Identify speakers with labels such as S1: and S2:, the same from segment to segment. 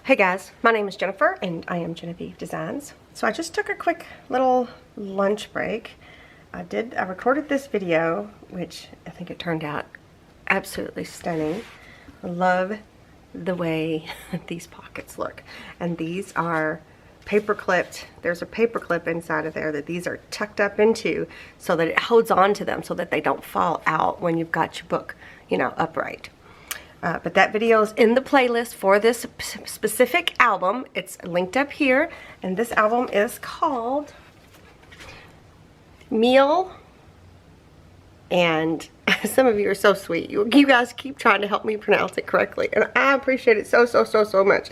S1: Hey guys, my name is Jennifer and I am Jenofeve Designs. So I just took a quick little lunch break. I recorded this video, which I think it turned out absolutely stunning. I love the way these pockets look. And these are paper clipped. There's a paper clip inside of there that these are tucked up into so that it holds on to them so that they don't fall out when you've got your book, you know, upright. But that video is in the playlist for this specific album. It's linked up here, and this album is called Miel. And some of you are so sweet. You guys keep trying to help me pronounce it correctly, and I appreciate it so much.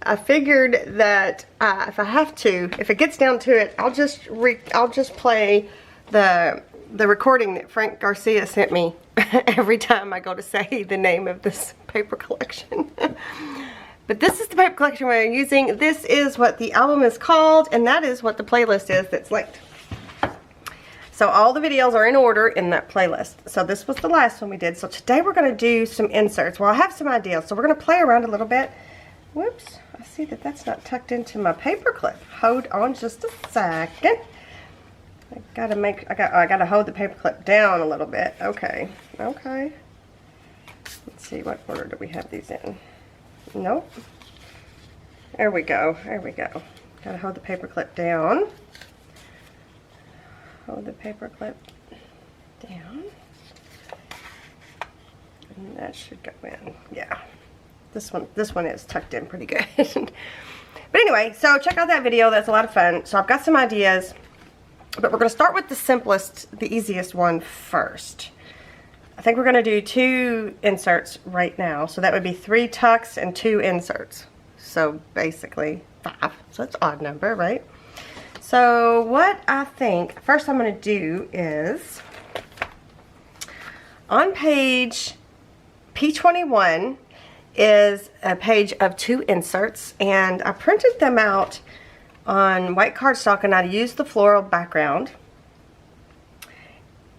S1: I figured that if I have to, if it gets down to it, I'll just play the recording that Frank Garcia sent me every time I go to say the name of this paper collection. But this is the paper collection we're using. This is what the album is called, and that is what the playlist is that's linked. So all the videos are in order in that playlist. So this was the last one we did. So today we're going to do some inserts. Well, I have some ideas, so we're going to play around a little bit. Whoops, I see that that's not tucked into my paper clip. Hold on just a second. I gotta hold the paper clip down a little bit. Okay. Let's see, what order do we have these in? Nope. There we go. Gotta hold the paper clip down. Hold the paper clip down. And that should go in. Yeah. This one is tucked in pretty good. But anyway, so check out that video. That's a lot of fun. So I've got some ideas. But we're going to start with the simplest, the easiest one first. I think we're going to do 2 inserts right now. So that would be 3 tucks and 2 inserts. So basically 5. So that's an odd number, right? So what I think first I'm going to do is on page P21 is a page of 2 inserts, and I printed them out on white cardstock, and I used the floral background.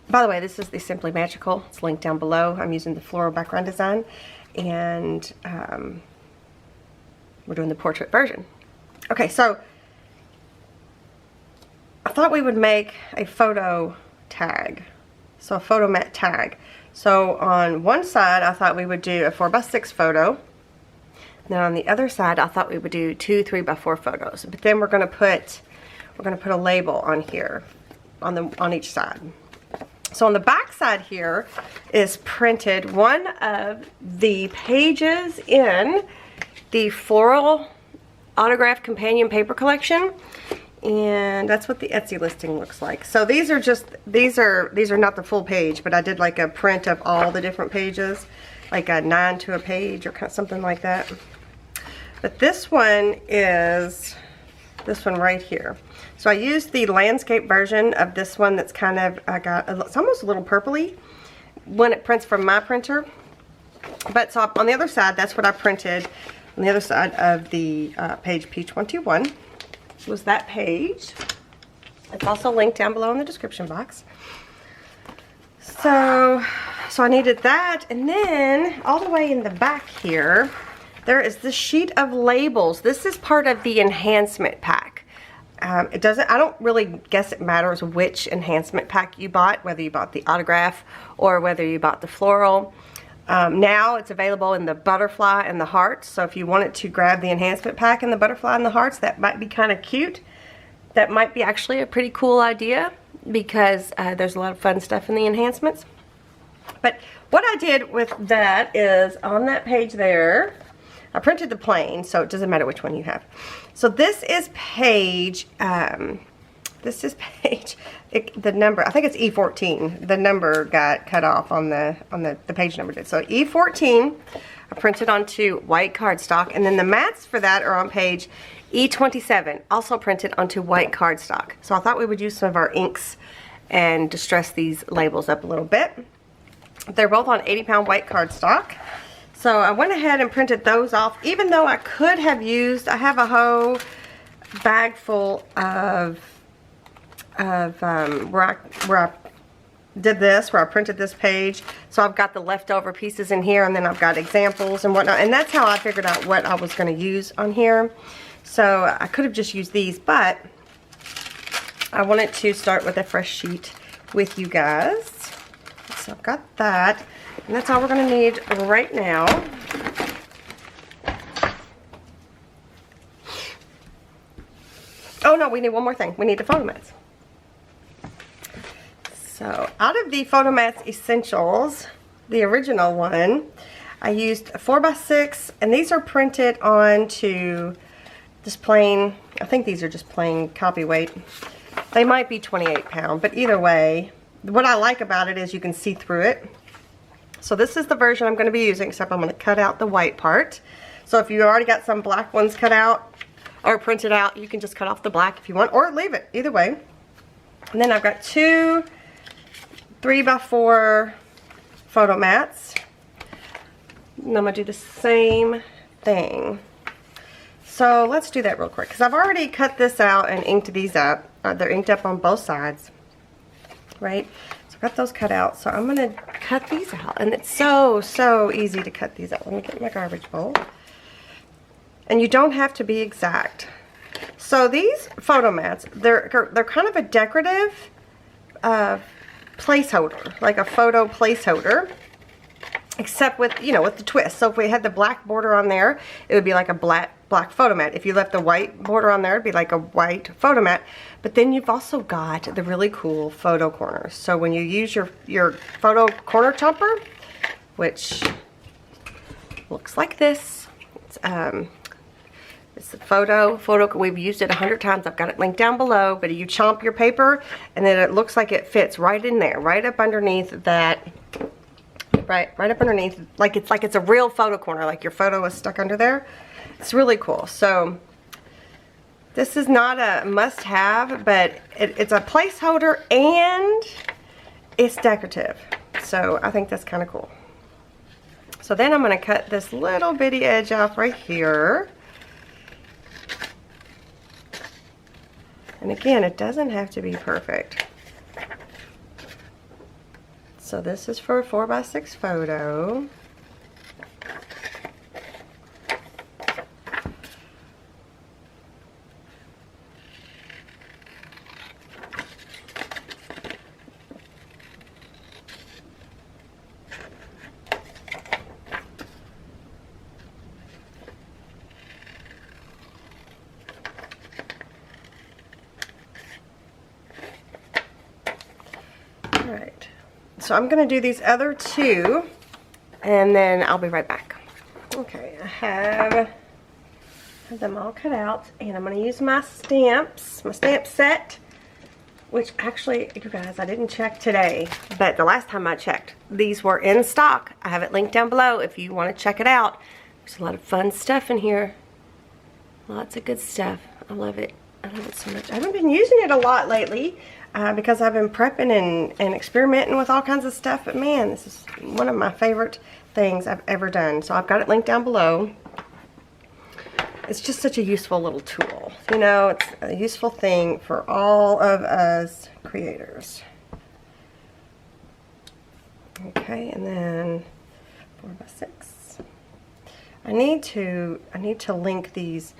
S1: By the way, this is the Simply Magical. It's linked down below. I'm using the floral background design, and we're doing the portrait version. Okay, so I thought we would make a photo tag, so a photo mat tag. So on one side, I thought we would do a 4x6 photo. Now on the other side, I thought we would do 2 3x4 photos. But then we're gonna put a label on here, on each side. So on the back side here is printed one of the pages in the Floral Autograph Companion Paper Collection. And that's what the Etsy listing looks like. So these are not the full page, but I did like a print of all the different pages, like a 9 to a page or something like that. But this one is this one right here. So I used the landscape version of this one that's kind of, it's almost a little purpley when it prints from my printer. But so on the other side, that's what I printed on the other side of the page P21. Was that page. It's also linked down below in the description box. So I needed that, and then all the way in the back here, there is this sheet of labels. This is part of the enhancement pack. I don't really guess it matters which enhancement pack you bought, whether you bought the autograph or whether you bought the floral. Now it's available in the butterfly and the hearts, so if you wanted to grab the enhancement pack in the butterfly and the hearts, that might be kind of cute. That might be actually a pretty cool idea because there's a lot of fun stuff in the enhancements. But what I did with that is on that page there, I printed the plain, so it doesn't matter which one you have. So this is page, the number, I think it's E14. The number got cut off on the page number did. So E14, I printed onto white cardstock, and then the mats for that are on page E27, also printed onto white cardstock. So I thought we would use some of our inks and distress these labels up a little bit. They're both on 80-pound white cardstock. So I went ahead and printed those off, even though I could have used, I have a whole bag full of where I did this where I printed this page. So I've got the leftover pieces in here, and then I've got examples and whatnot. And that's how I figured out what I was going to use on here. So I could have just used these, but I wanted to start with a fresh sheet with you guys. So I've got that. And that's all we're going to need right now. Oh no, we need one more thing. We need the photo mats. So out of the Photo Mats Essentials, the original one, I used 4x6, and these are printed onto just plain, I think these are just plain copy weight. They might be 28 pound, but either way, what I like about it is you can see through it. So this is the version I'm going to be using, except I'm going to cut out the white part. So if you already got some black ones cut out or printed out, you can just cut off the black if you want, or leave it, either way. And then I've got two 3x4 photo mats. And I'm going to do the same thing. So let's do that real quick, because I've already cut this out and inked these up. They're inked up on both sides, right? So I've got those cut out. So I'm going to cut these out. And it's so easy to cut these out. Let me get my garbage bowl. And you don't have to be exact. So these photo mats, they're kind of a decorative placeholder, like a photo placeholder, except with, you know, with the twist. So if we had the black border on there, it would be like a black photo mat. If you left the white border on there, it'd be like a white photo mat. But then you've also got the really cool photo corners. So when you use your photo corner chomper, which looks like this, it's a photo, we've used it 100 times. I've got it linked down below, but you chomp your paper and then it looks like it fits right in there, right up underneath that, right up underneath, like it's a real photo corner, like your photo is stuck under there. It's really cool. So this is not a must-have, but it's a placeholder and it's decorative. So I think that's kind of cool. So then I'm going to cut this little bitty edge off right here. And again, it doesn't have to be perfect. So this is for a 4x6 photo. Alright, so I'm going to do these other two, and then I'll be right back. Okay, I have them all cut out, and I'm going to use my stamps, my stamp set, which actually, you guys, I didn't check today, but the last time I checked, these were in stock. I have it linked down below if you want to check it out. There's a lot of fun stuff in here. Lots of good stuff. I love it. I love it so much. I haven't been using it a lot lately because I've been prepping and experimenting with all kinds of stuff, but man, this is one of my favorite things I've ever done. So I've got it linked down below. It's just such a useful little tool. You know, it's a useful thing for all of us creators. Okay, and then 4x6. I need to link these.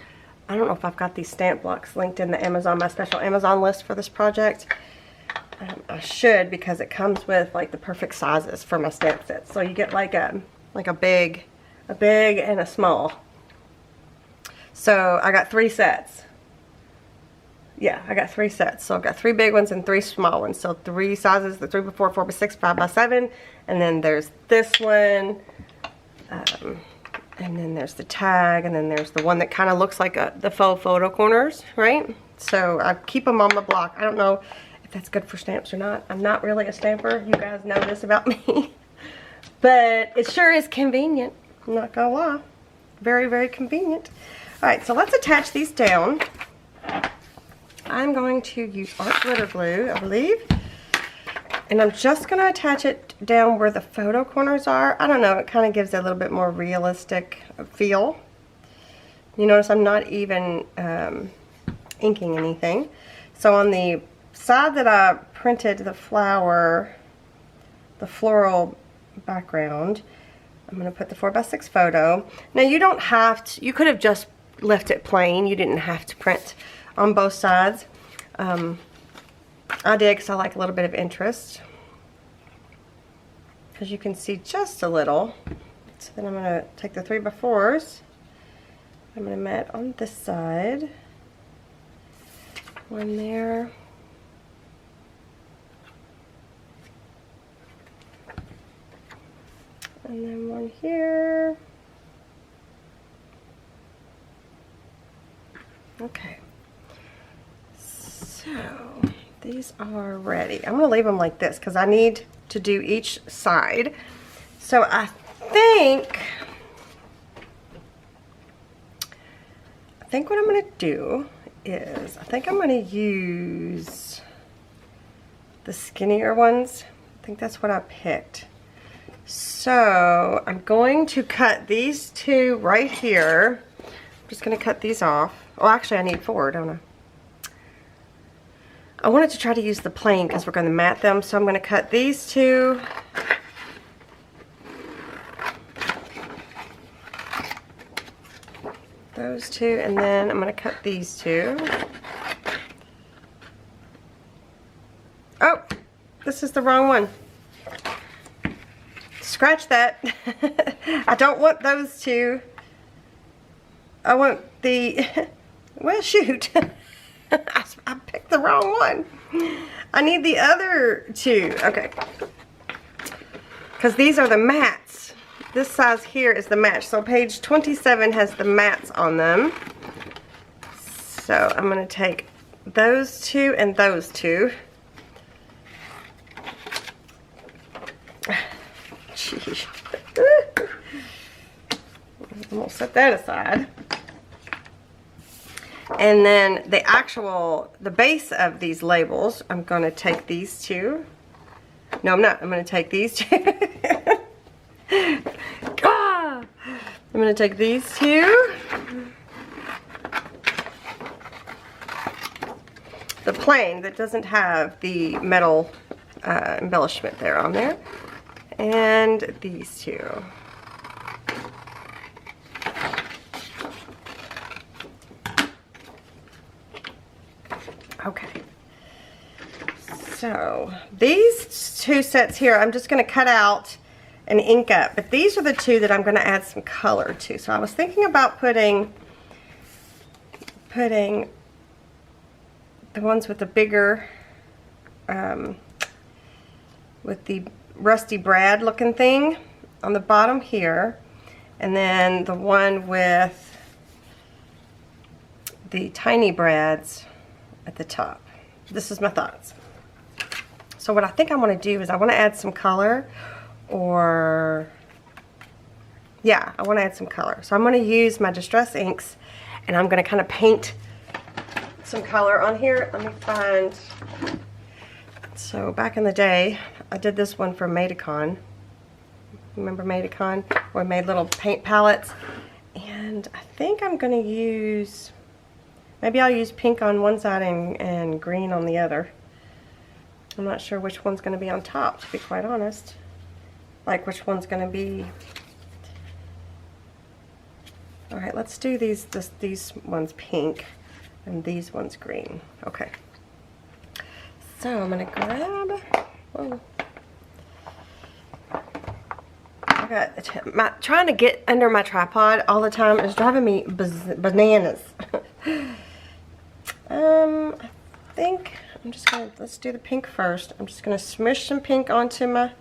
S1: I don't know if I've got these stamp blocks linked in the Amazon, my special Amazon list for this project. I should, because it comes with like the perfect sizes for my stamp sets. So you get like a big and a small. So I got 3 sets. Yeah, I got 3 sets. So I've got 3 big ones and 3 small ones. So 3 sizes, the 3x4, 4x6, 5x7, and then there's this one. And then there's the tag, and then there's the one that kind of looks like the faux photo corners, right? So I keep them on my block. I don't know if that's good for stamps or not. I'm not really a stamper. You guys know this about me. But it sure is convenient. I'm not gonna lie. Very, very convenient. Alright, so let's attach these down. I'm going to use art glitter glue, I believe. And I'm just going to attach it down where the photo corners are. I don't know, it kind of gives it a little bit more realistic feel. You notice I'm not even inking anything. So on the side that I printed the flower, the floral background. I'm going to put the 4x6 photo. Now you don't have to, you could have just left it plain. You didn't have to print on both sides. I did because I like a little bit of interest. Because you can see just a little. So then I'm going to take the 3x4s. I'm going to mat on this side. One there. And then one here. Okay. So these are ready. I'm going to leave them like this because I need to do each side. So I think what I'm going to do is I think I'm going to use the skinnier ones. I think that's what I picked. So I'm going to cut these two right here. I'm just going to cut these off. Oh, actually I need 4, don't I? I wanted to try to use the plain because we're going to mat them. So I'm going to cut these two. Those two, and then I'm going to cut these two. Oh, this is the wrong one. Scratch that. I don't want those two. I want the, well shoot. I picked the wrong one. I need the other two. Okay. Because these are the mats. This size here is the match. So page 27 has the mats on them. So I'm going to take those two and those two. Jeez. I'm going to set that aside. And then the base of these labels, I'm going to take these two. No, I'm not. I'm going to take these two. Ah! I'm going to take these two. The plain that doesn't have the metal embellishment there on there. And these two. Okay. So these two sets here, I'm just going to cut out and ink up. But these are the two that I'm going to add some color to. So I was thinking about putting the ones with the bigger, with the Rusty Brad looking thing on the bottom here. And then the one with the tiny brads at the top. This is my thoughts. So what I think I want to do is I want to add some color, or yeah, I want to add some color. So I'm going to use my Distress inks and I'm going to kind of paint some color on here. Let me find, so back in the day I did this one for Madicon. Remember Madicon? Where we made little paint palettes, and I think I'm going to use, maybe I'll use pink on one side and green on the other. I'm not sure which one's going to be on top, to be quite honest. Like which one's going to be. Alright, let's do these ones pink and these ones green. Okay. So I'm going to grab, whoa. Trying to get under my tripod all the time is driving me bananas. I think I'm just gonna, let's do the pink first. I'm just gonna smush some pink onto my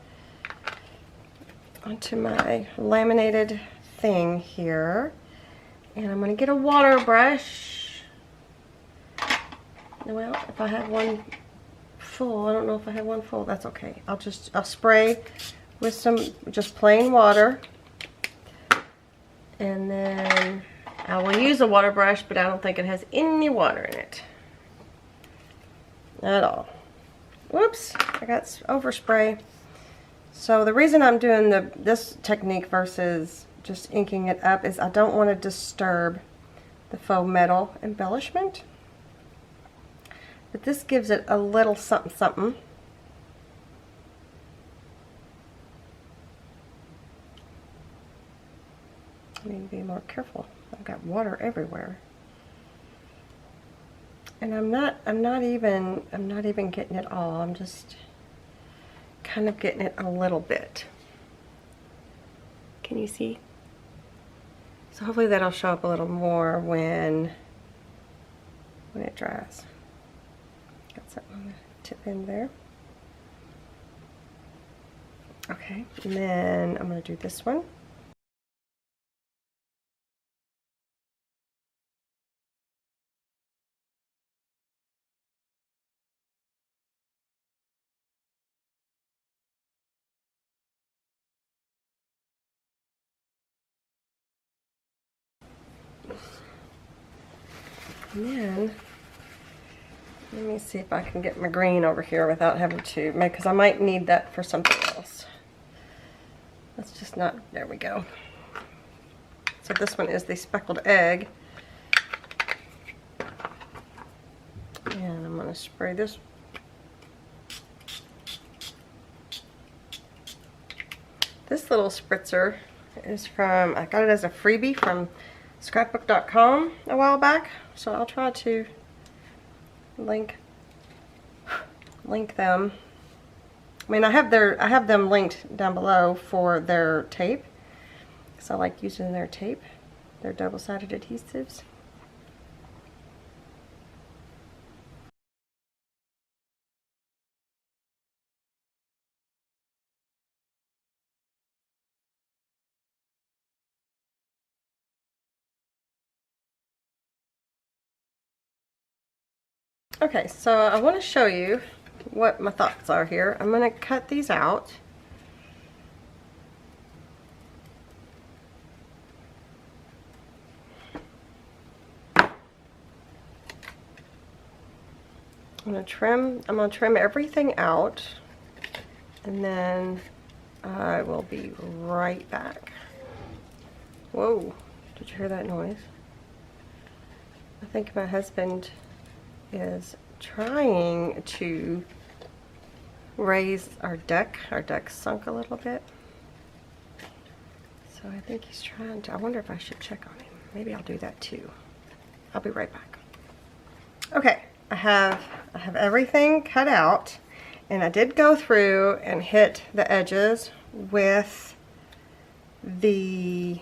S1: laminated thing here, and I'm gonna get a water brush. Well, if I have one full, I don't know if I have one full. That's okay. I'll spray with some just plain water, and then I will use a water brush, but I don't think it has any water in it at all. Whoops, I got overspray. So the reason I'm doing this technique versus just inking it up is I don't want to disturb the faux metal embellishment, but this gives it a little something something. need to be more careful. I've got water everywhere. And I'm not even getting it all. I'm just kind of getting it a little bit. Can you see? So hopefully that'll show up a little more when it dries. Got something on the tip end there. Okay, and then I'm going to do this one. And then, let me see if I can get my green over here without having to, because I might need that for something else. Let's just not, there we go. So this one is the speckled egg. And I'm going to spray this. This little spritzer is from, I got it as a freebie from scrapbook.com a while back. So I'll try to link them. I mean, I have them linked down below for their tape. So I like using their tape, their double-sided adhesives. Okay, so I want to show you what my thoughts are here. I'm going to cut these out. I'm going to trim everything out, and then I will be right back. Whoa, did you hear that noise? I think my husband is trying to raise our deck. Our deck's sunk a little bit. So I think he's trying to, I wonder if I should check on him. Maybe I'll do that too. I'll be right back. Okay, I have everything cut out, and I did go through and hit the edges with the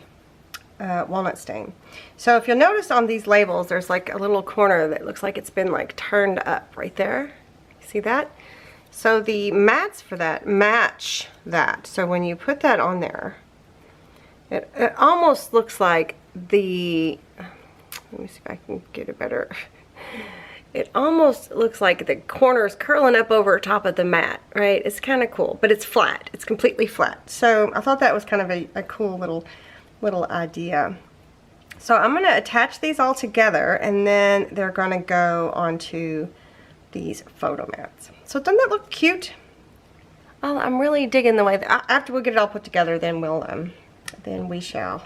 S1: walnut stain. So if you'll notice on these labels, there's like a little corner that looks like it's been like turned up right there. See that? So the mats for that match that. So when you put that on there, it almost looks like the, let me see if I can get it better. It almost looks like the corner's curling up over top of the mat, right? It's kind of cool, but it's flat. It's completely flat. So I thought that was kind of a cool little idea. So I'm going to attach these all together, and then they're going to go onto these photo mats. So doesn't that look cute? Oh, I'm really digging the way that after we get it all put together, then we shall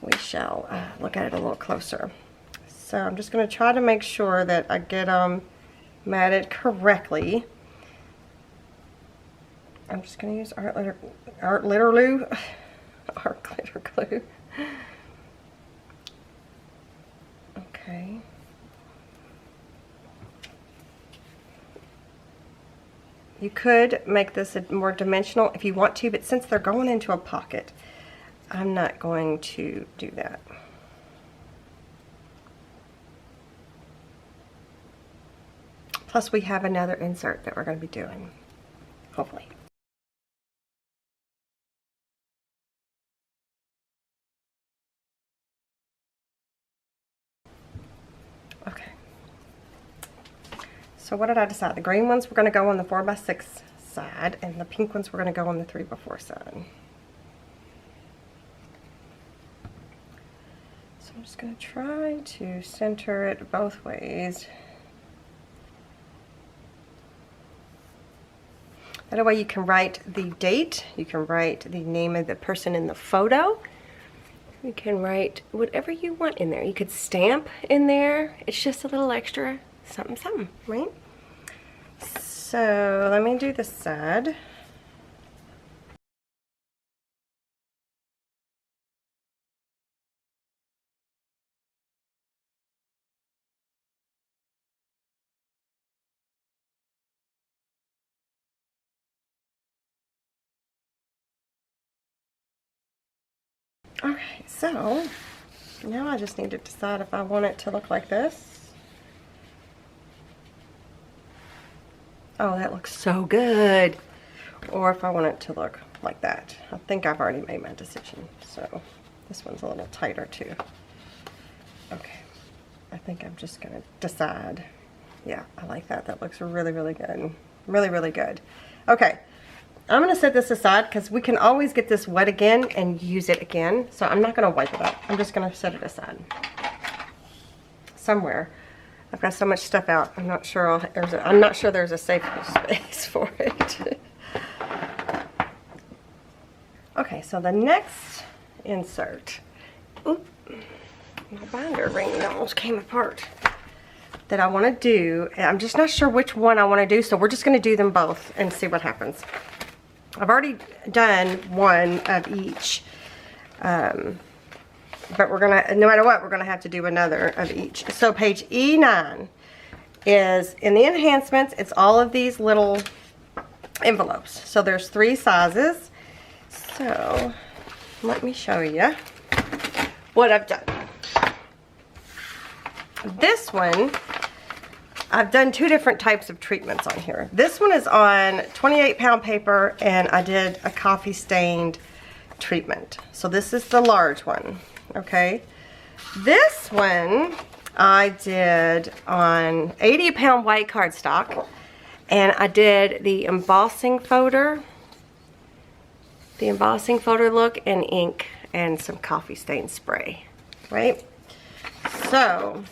S1: look at it a little closer. So I'm just going to try to make sure that I get them matted correctly. I'm just going to use art glitter glue. Okay. You could make this a more dimensional if you want to, but since they're going into a pocket, I'm not going to do that. Plus we have another insert that we're going to be doing, hopefully. Okay. So what did I decide? The green ones were going to go on the 4x6 side, and the pink ones were going to go on the 3x4 side. So I'm just going to try to center it both ways. That way you can write the date, you can write the name of the person in the photo, you can write whatever you want in there. You could stamp in there. It's just a little extra something, something, right? So let me do this side. Okay, so now I just need to decide if I want it to look like this. Oh, that looks so good. Or if I want it to look like that. I think I've already made my decision. So this one's a little tighter too. Okay, I think I'm just gonna decide. Yeah, I like that. That looks really, really good. Really, really good. Okay, I'm gonna set this aside because we can always get this wet again and use it again. So I'm not gonna wipe it up. I'm just gonna set it aside somewhere. I've got so much stuff out. I'm not sure there's a safe space for it. Okay, so the next insert. Oop, my binder ring almost came apart. That I want to do, and I'm just not sure which one I want to do, so we're just going to do them both and see what happens. I've already done one of each, but we're gonna, no matter what, we're gonna have to do another of each. So page E9 is in the enhancements. It's all of these little envelopes. So there's 3 sizes. So let me show you what I've done. This one, I've done 2 different types of treatments on here. This one is on 28-pound paper, and I did a coffee stained treatment. So this is the large one, okay? This one I did on 80-pound white cardstock, and I did the embossing folder look, and ink and some coffee stain spray, right? So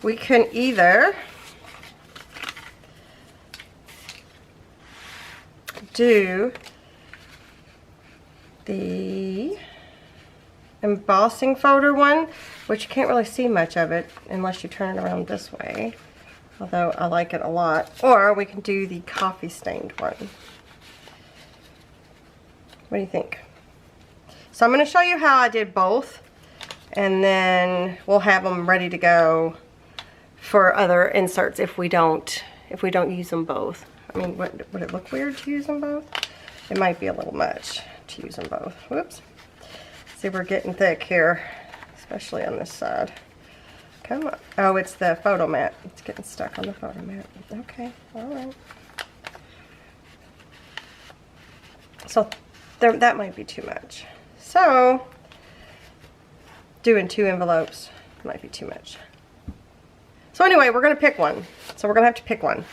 S1: we can either do the embossing folder one, which you can't really see much of it unless you turn it around this way, although I like it a lot, or we can do the coffee stained one. What do you think? So I'm going to show you how I did both, and then we'll have them ready to go for other inserts if we don't use them both. I mean, would it look weird to use them both? It might be a little much to use them both. Whoops. See, we're getting thick here, especially on this side. Come on. Oh, it's the photo mat. It's getting stuck on the photo mat. Okay, all right. So that might be too much. So doing 2 envelopes might be too much. So anyway, we're going to pick one. So we're going to have to pick one.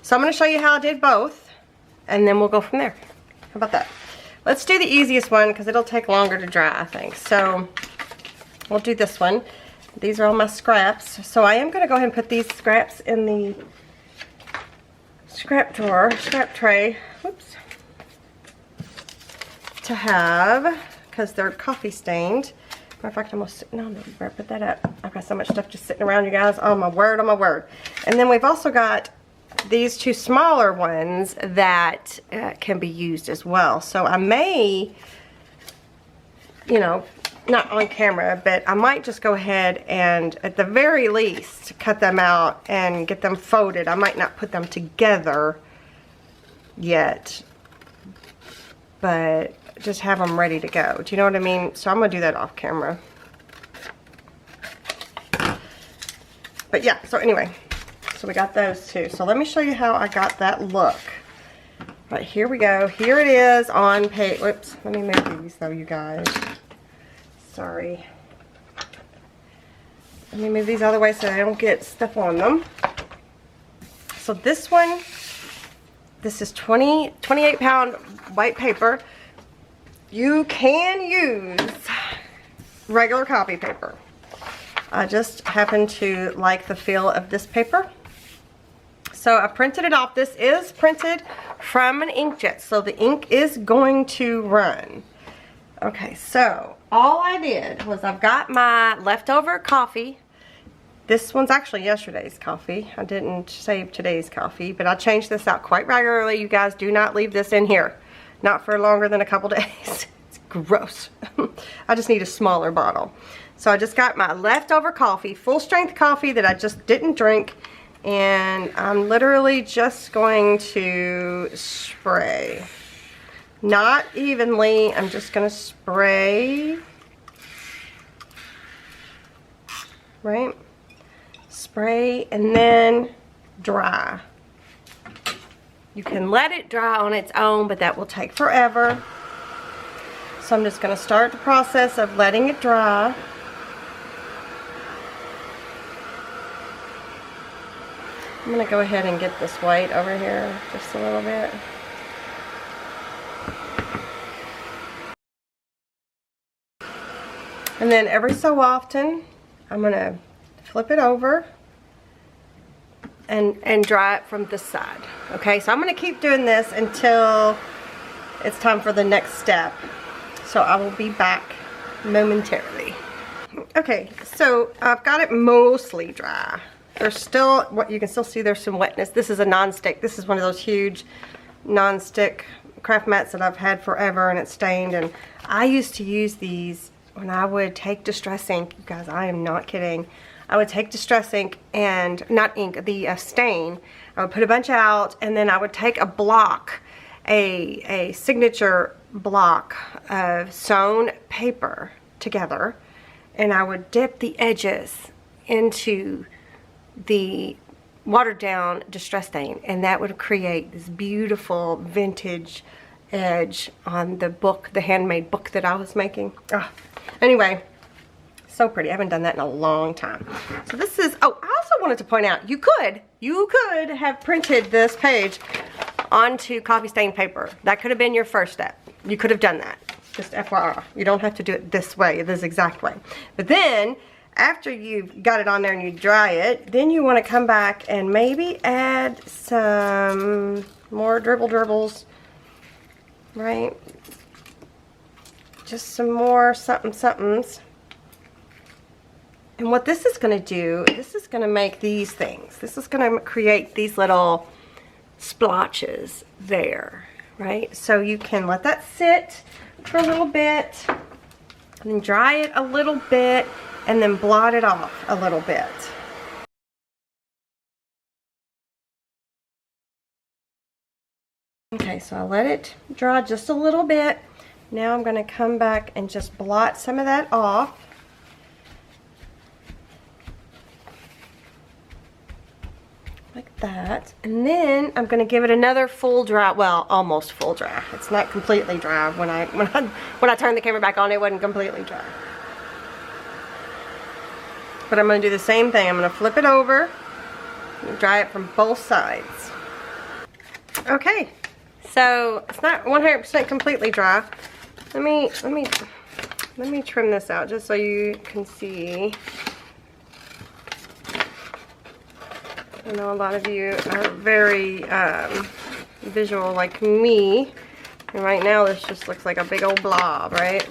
S1: So I'm going to show you how I did both, and then we'll go from there. How about that? Let's do the easiest one because it'll take longer to dry, I think. So we'll do this one. These are all my scraps. So I am going to go ahead and put these scraps in the scrap tray. Whoops. To have, because they're coffee stained. Matter of fact, I'm almost sitting on them. Better put that up. I've got so much stuff just sitting around, you guys. Oh my word, oh my word. And then we've also got these 2 smaller ones that can be used as well. So I may, you know, not on camera, but I might just go ahead and at the very least cut them out and get them folded. I might not put them together yet, but just have them ready to go. Do you know what I mean? So I'm gonna do that off camera. But yeah, so anyway, so we got those 2. So let me show you how I got that look. Right, here we go. Here it is on page, whoops, let me move these though, you guys. Sorry. Let me move these out of the way so I don't get stuff on them. So this one, this is 28-pound white paper. You can use regular copy paper. I just happen to like the feel of this paper. So I printed it off. This is printed from an inkjet, so the ink is going to run. Okay, so all I did was I've got my leftover coffee. This one's actually yesterday's coffee. I didn't save today's coffee, but I change this out quite regularly. You guys do not leave this in here. Not for longer than a couple days. It's gross. I just need a smaller bottle. So I just got my leftover coffee, full strength coffee that I just didn't drink, and I'm literally just going to spray not evenly. I'm just going to spray, right? Spray and then dry. You can let it dry on its own, but that will take forever. So I'm just going to start the process of letting it dry. I'm going to go ahead and get this white over here just a little bit. And then every so often, I'm going to flip it over and dry it from this side. Okay, so I'm going to keep doing this until it's time for the next step. So I will be back momentarily. Okay, so I've got it mostly dry. There's still, what you can still see, there's some wetness. This is a non-stick. This is one of those huge non-stick craft mats that I've had forever, and it's stained. And I used to use these when I would take distress ink. You guys, I am not kidding. I would take distress ink and, not ink, the stain. I would put a bunch out, and then I would take a block, a signature block of sewn paper together, and I would dip the edges into the watered down distress stain, and that would create this beautiful vintage edge on the book, the handmade book that I was making. Oh. Anyway, so pretty. I haven't done that in a long time. So this is, oh, I also wanted to point out, you could have printed this page onto coffee stain paper. That could have been your first step. You could have done that. Just FYI. You don't have to do it this way, this exact way. But then, after you've got it on there and you dry it, then you want to come back and maybe add some more dribbles, right? Just some more somethings. And what this is going to do, this is going to make these things. This is going to create these little splotches there, right? So you can let that sit for a little bit, and then dry it a little bit, and then blot it off a little bit. Okay, so I let it dry just a little bit. Now I'm going to come back and just blot some of that off. Like that. And then I'm going to give it another full dry, well, almost full dry. It's not completely dry. When I turned the camera back on, it wasn't completely dry. But I'm going to do the same thing. I'm going to flip it over and dry it from both sides. Okay, so it's not 100% completely dry. Let me trim this out just so you can see. I know a lot of you are very visual like me. And right now this just looks like a big old blob, right?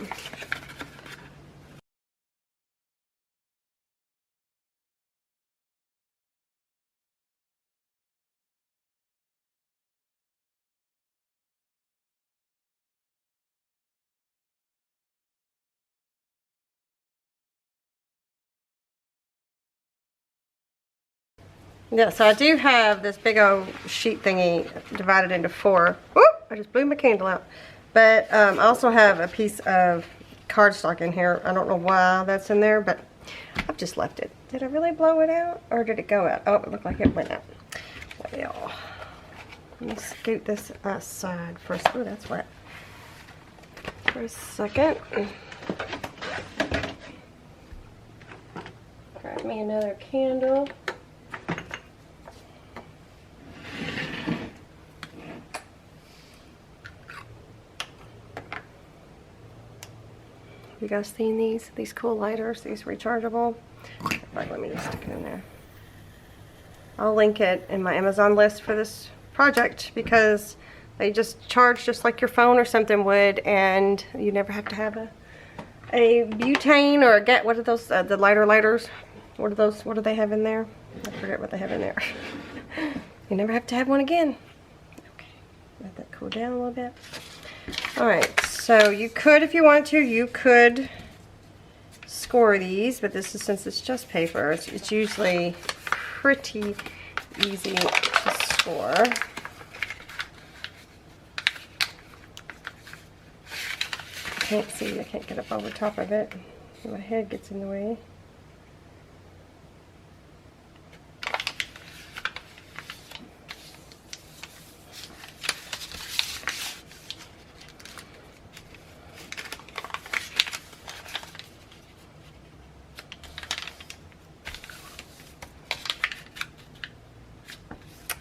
S1: Yeah, so I do have this big old sheet thingy divided into 4. Whoop! I just blew my candle out. But I also have a piece of cardstock in here. I don't know why that's in there, but I've just left it. Did I really blow it out, or did it go out? Oh, it looked like it went out. Well, let me scoot this aside first. Oh, that's wet. For a second. Grab me another candle. You guys seen these cool lighters, these rechargeable? Right, let me just stick it in there. I'll link it in my Amazon list for this project because they just charge just like your phone or something would, and you never have to have a butane or a what are those, the lighters? What are those, what do they have in there? I forget what they have in there. You never have to have one again. Okay, let that cool down a little bit. Alright, so you could, if you want to, you could score these, but this is, since it's just paper, it's usually pretty easy to score. can't see. I can't get up over top of it. My head gets in the way.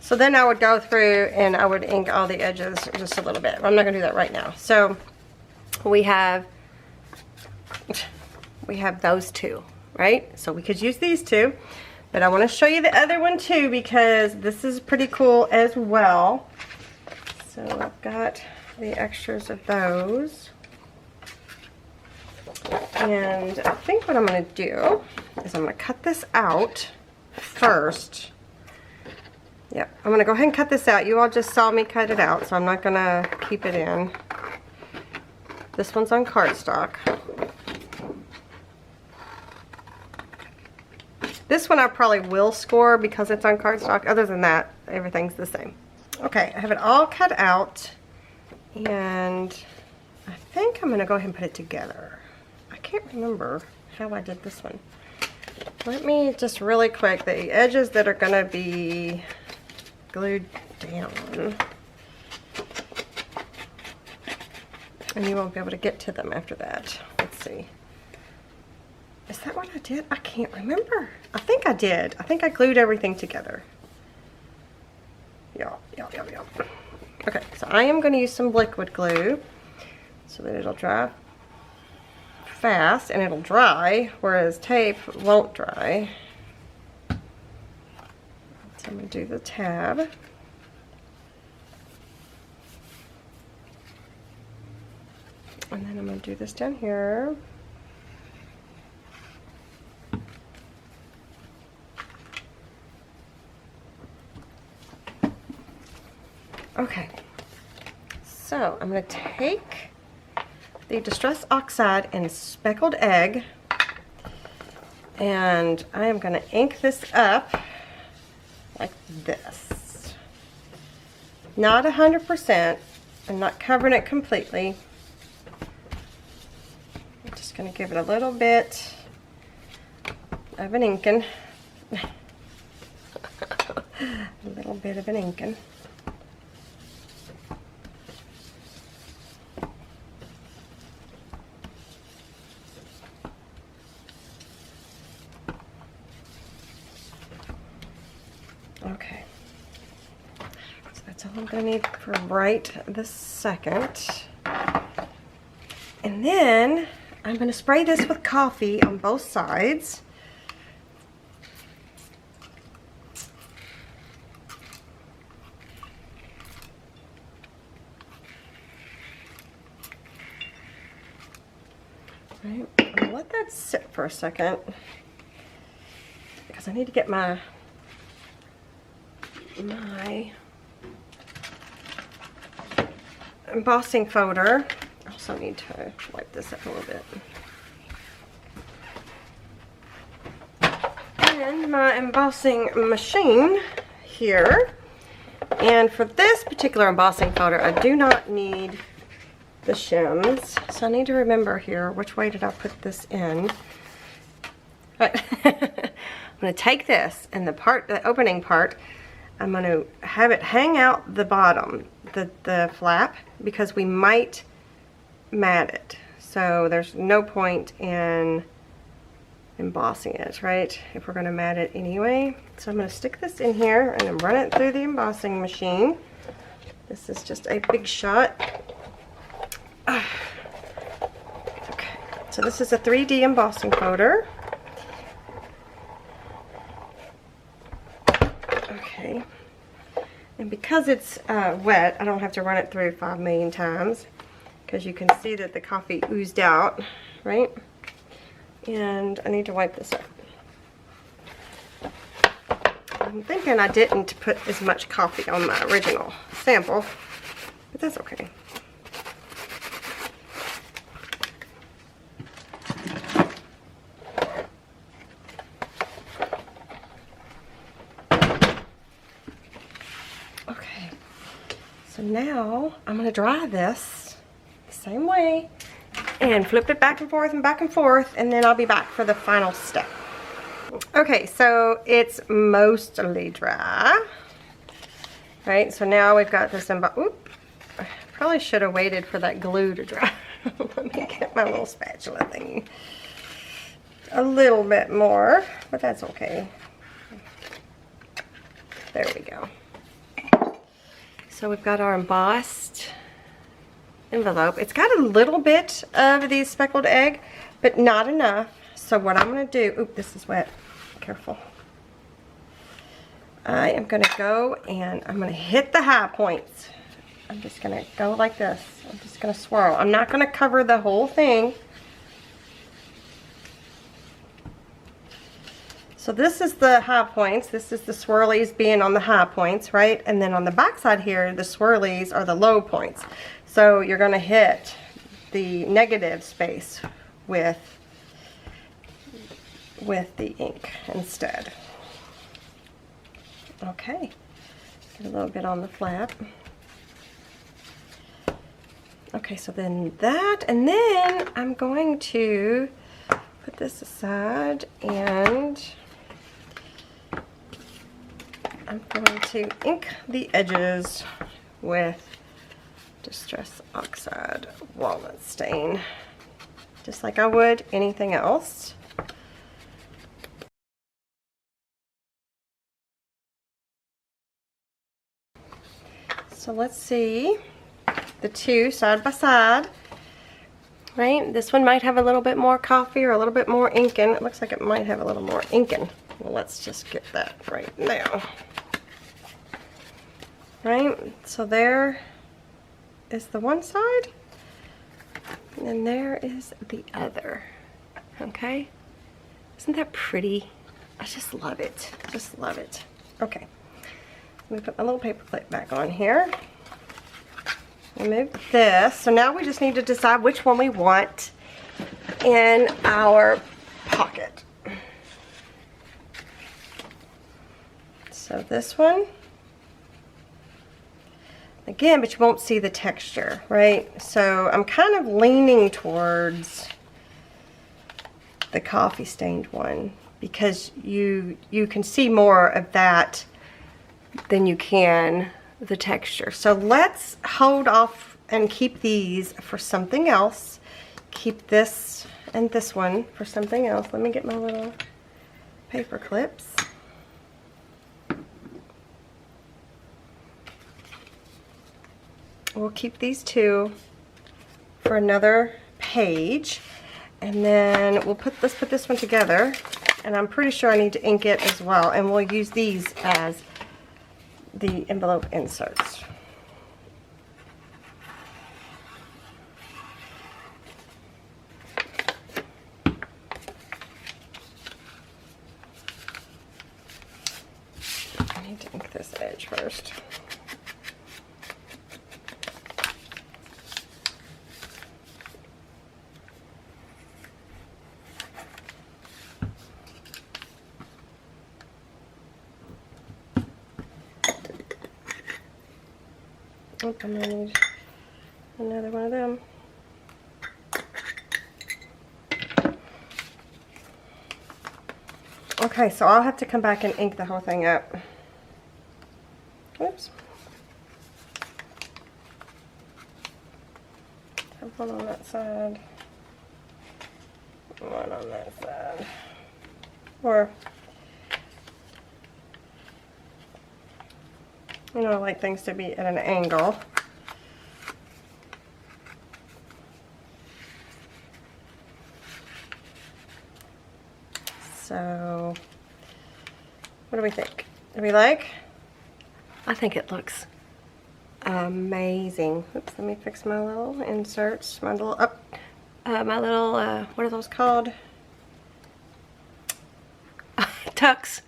S1: So then I would go through and I would ink all the edges just a little bit. I'm not going to do that right now. So we have those two, right? So we could use these two, but I want to show you the other one too because this is pretty cool as well. So I've got the extras of those. And I think what I'm going to do is I'm going to cut this out first. Yep, I'm going to go ahead and cut this out. You all just saw me cut it out, so I'm not going to keep it in. This one's on cardstock. This one I probably will score because it's on cardstock. Other than that, everything's the same. Okay, I have it all cut out, and I think I'm going to go ahead and put it together. I can't remember how I did this one. Let me just really quick, the edges that are going to be glued down, and you won't be able to get to them after that. Let's see. Is that what I did? I can't remember. I think I did. I think I glued everything together. Yeah. Okay, so I am going to use some liquid glue so that it'll dry fast and it'll dry, whereas tape won't dry. So I'm going to do the tab. And then I'm going to do this down here. Okay, so I'm going to take the Distress Oxide and Speckled Egg, and I am going to ink this up like this. Not 100%. I'm not covering it completely. I'm just going to give it a little bit of an inking. A little bit of an inking. Okay, so that's all I'm going to need for right this second. And then I'm going to spray this with coffee on both sides. Right, I'm going to let that sit for a second because I need to get my embossing folder. I also need to wipe this up a little bit. And my embossing machine here. And for this particular embossing folder, I do not need the shims. So I need to remember here, which way did I put this in? I'm going to take this and the opening part, I'm going to have it hang out the bottom, the flap, because we might mat it. So there's no point in embossing it, right? If we're going to mat it anyway. So I'm going to stick this in here and then run it through the embossing machine. This is just a big shot. Okay, so this is a 3D embossing folder. Okay, and because it's wet, I don't have to run it through 5 million times, because you can see that the coffee oozed out, right? And I need to wipe this up. I'm thinking I didn't put as much coffee on my original sample, but that's okay. So now I'm going to dry this the same way, and flip it back and forth and then I'll be back for the final step. Okay, so it's mostly dry. Right, so now we've got this oop, I probably should have waited for that glue to dry. Let me get my little spatula thingy. A little bit more, but that's okay. There we go. So we've got our embossed envelope. It's got a little bit of the speckled egg, but not enough. So what I'm going to do, oop, this is wet. Careful. I am going to go and I'm going to hit the high points. I'm just going to go like this. I'm just going to swirl. I'm not going to cover the whole thing. So this is the high points. This is the swirlies being on the high points, right? And then on the back side here, the swirlies are the low points. So you're going to hit the negative space with the ink instead. Okay, get a little bit on the flap. Okay, so then that, and then I'm going to put this aside and I'm going to ink the edges with Distress Oxide Walnut Stain, just like I would anything else. So let's see the two side by side, right? This one might have a little bit more coffee or a little bit more inking. It looks like it might have a little more inking. Well, let's just get that right now. Right, so there is the one side, and there is the other, okay? Isn't that pretty? I just love it, just love it. Okay. Let me put my little paper clip back on here. Remove this. So now we just need to decide which one we want in our pocket. So this one. Again, but you won't see the texture, right? So I'm kind of leaning towards the coffee stained one because you can see more of that than you can the texture. So let's hold off and keep these for something else. Keep this and this one for something else. Let me get my little paper clips. We'll keep these two for another page, and then let's put this one together, and I'm pretty sure I need to ink it as well, and we'll use these as the envelope inserts. I need to ink this edge first. Oh, I'm gonna need another one of them. Okay, so I'll have to come back and ink the whole thing up. Oops. Have one on that side. One on that side. Or, you know, I like things to be at an angle. So, what do we think? Do we like? I think it looks amazing. Oops, let me fix my little inserts, my little what are those called? Tucks.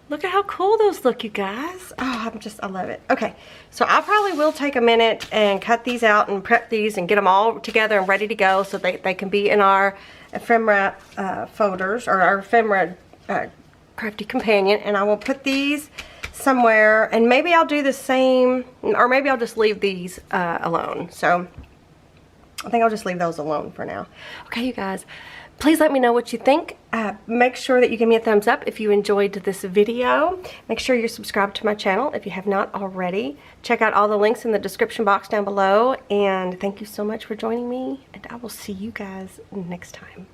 S1: Look at how cool those look, you guys. Oh, I love it. Okay, so I probably will take a minute and cut these out and prep these and get them all together and ready to go so they can be in our ephemera folders, or our ephemera crafty companion. And I will put these somewhere, and maybe I'll do the same, or maybe I'll just leave these alone. So I think I'll just leave those alone for now. Okay, you guys, please let me know what you think. Make sure that you give me a thumbs up if you enjoyed this video. Make sure you're subscribed to my channel if you have not already. Check out all the links in the description box down below. And thank you so much for joining me. And I will see you guys next time.